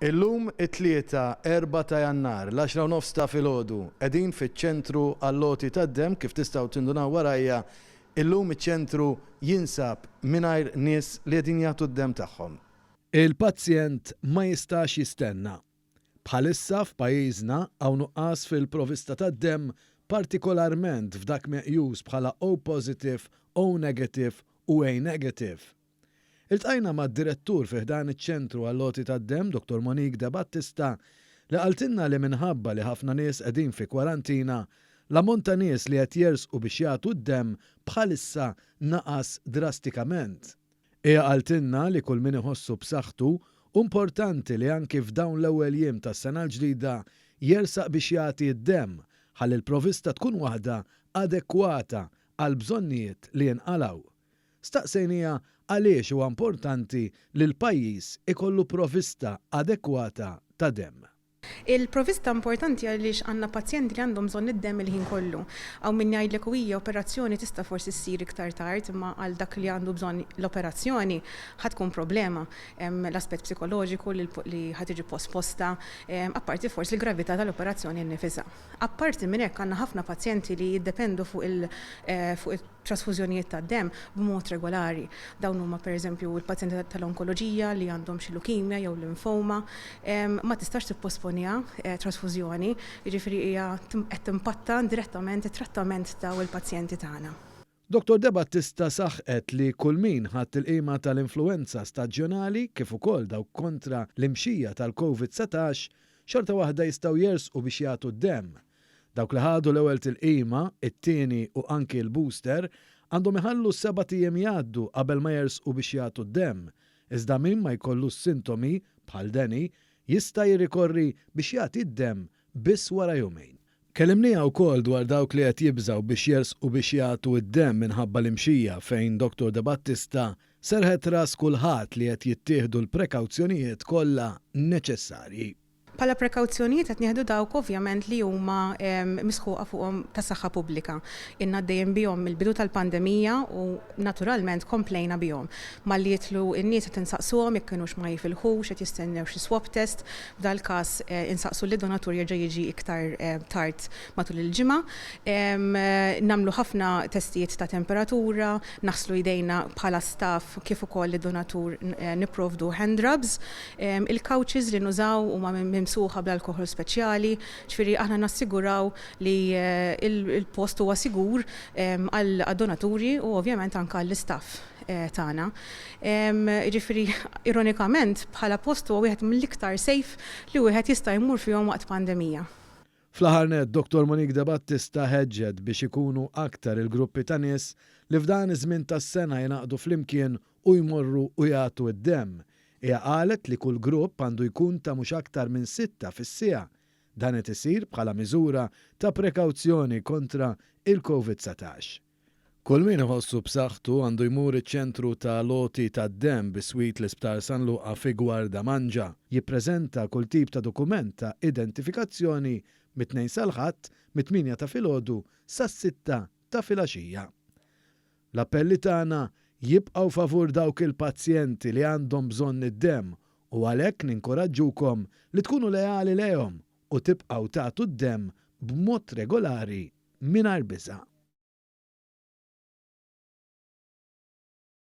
Illum it-tlieta 4 ta' Jannar l-10:30 ta' filgħodu qegħdin fiċ-ċentru għall-loti tad-demm kif tistgħu tindunaw warajja illum iċ-ċentru jinsab mingħajr nies li qegħdin jagħtu d-demm tagħhom. Il-pazjent ma jistax jistenna. Bħalissa f'pajjiżna hawn nuqqas fil-provista tad-demm partikolarment f'dak meqjus bħala O positive, O negative u A negative. Iltqajna mad-direttur fi ħdan iċ-ċentru għall-loti tad-demm, Dr. Monique De Battista, li qaltilna li minħabba li ħafna nies qegħdin fi kwarantina, l-ammont ta' nies li qed jersqu biex jagħtu d-demm bħalissa naqas drastikament. Hija qaltilna li kull min iħossu b'saħħtu importanti li anki f'dawn l-ewwel jiem tas-sena l-ġdida jersaq biex jagħti d-demm ħalli l-provista tkun waħda adekwata għal bżonnijiet li jinqalgħu. Staqsejnija għaliex huwa importanti li l-pajjiż ikollu provista adekwata ta' demm. Il-provista importanti għaliex għandna pazjenti li għandhom bżonn id-demm il-ħin kollu. Aw min jgħidlek hija operazzjoni tista' forsi ssir iktar tard, imma għal dak li għandu bżonn l-operazzjoni ħatkun problema. L-aspett psikoloġiku li ħatiġi posposta, apparti forsi l-gravità tal-operazzjoni nnifisha. Apparti minn hekk għandna ħafna pazjenti li jiddependu fuq il-trasfużjonijiet tad-demm b'mod regolari. Dawn huma pereżempju l-pazjenti tal-onkoloġija li għandhom xi leukemia jew linfoma, ma tistax tipposponi trasfużjoni, jiġifieri hija qed timpatta direttament it-trattament daw il-pazjenti tagħna. Dr. De Battista saħqet li kull min ħadd il-qima tal-influenza staġjonali kif ukoll dawk kontra l-imxija tal-COVID-19 xorta waħda jistgħu jersqu biex jagħtu d-demm. Dawk li ħadu l-ewwel tilqima, it-tieni u anki l-booster għandhom iħallu 7 ijiem jgħaddu qabel ma jersqu biex jagħtu d-demm. Iżda min ma jkollux sintomi bħal deni jista' jirrikorri biex jagħti d-demm biss wara jumejn. Kellimniha wkoll dwar dawk li qed jibżgħu biex jersqu biex jagħtu d-demm minħabba l-imxija fejn Dr. De Battista serħet ras kulħadd li qed jittieħdu l-prekawzjonijiet kollha neċessarji. Pala prekawzjonijiet qed nieħdu dawk ovvjament li huma misħuqa fuqhom tas-saħħa pubblika. Inna dejjem bihom mill-bidu tal-pandemija u naturalment komplejna bihom. Malli jitlu n-nies qed insaqsuhom jekk kinux ma jifilħux qed jistennew xi swab test, f'dal każ insaqsu li donatur jerġa' jiġi iktar tard matul il-ġimgħa. Nagħmlu ħafna testijiet ta' temperatura, naħslu jdejna bħala staff kif ukoll id-donatur nipprovdu hand rubs. Il-couches li nużaw huma mimsuħa bl-alkohol speċjali, ġifieri aħna nassiguraw li il-post huwa sigur għad-donaturi u ovvjament anke għall-istaff tagħna. Ġifieri ironikament bħala post huwa wieħed mill-iktar safe li wieħed jista' jmur fihom waqt pandemija. Fl-aħħar nett Dr. Monique De Battista ħeġġed biex ikunu aktar il-gruppi ta' nies li f'dan iż-żmien tas-sena jingħaqdu flimkien u jmorru u jagħtu d-demm. Hija qalet li kull grupp għandu jkun ta' mhux aktar minn 6 fis-siegħa. Dan qed isir bħala miżura ta' prekawzjoni kontra il-COVID-19. Kull min iħossu b'saħħtu għandu jmur iċ-ċentru ta' loti tad-demm bis-swit l-Isptar San Luqa fi Gwarda Manġa, jippreżenta kull tip ta' dokument ta' identifikazzjoni mit-2 sal-ħadd mit-8 ta' filgħodu sas-6 ta' filgħaxija. L-appelli tagħna jibqgħu favur dawk il-pazjenti li għandhom bżonn id-demm u għalhekk ninkoraġġukom li tkunu leali lejhom u tibqgħu tagħtu d-demm b'mod regolari mingħajr biża'.